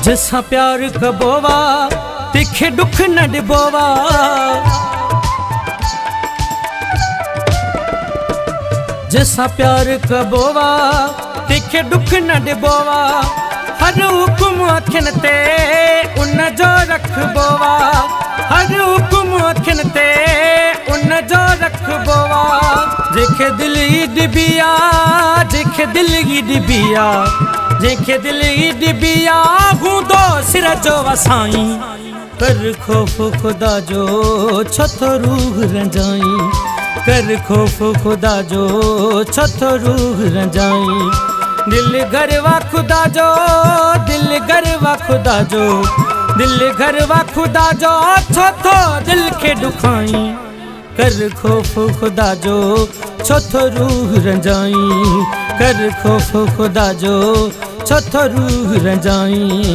जैसा प्यार कबोवा तिखे दुख न डिबोवा। जैसा प्यार कबोवा तिखे दुख न डिबोवा। हर हुकुम अखिन ते उन जो रखबोवा। हर हुकुम अखिन ते उन जो रखबोवा। जेके दिल ई डिबिया, जेके दिल ई डिबिया, जेके दिल ई डिबिया हूंदो सिर जो वसाई। कर खौफ खुदा जो छो तो रूह रंजाई। कर खौफ खुदा जो छो तो रूह रंजाई। दिल गरवा खुदा जो, दिल गरवा खुदा जो, दिल गरवा खुदा जो छो तो दिल के दुखाई। कर खौफ खुदा जो छो तो रूह रंजाई। कर खौफ खुदा जो छो तो रूह रंजाई।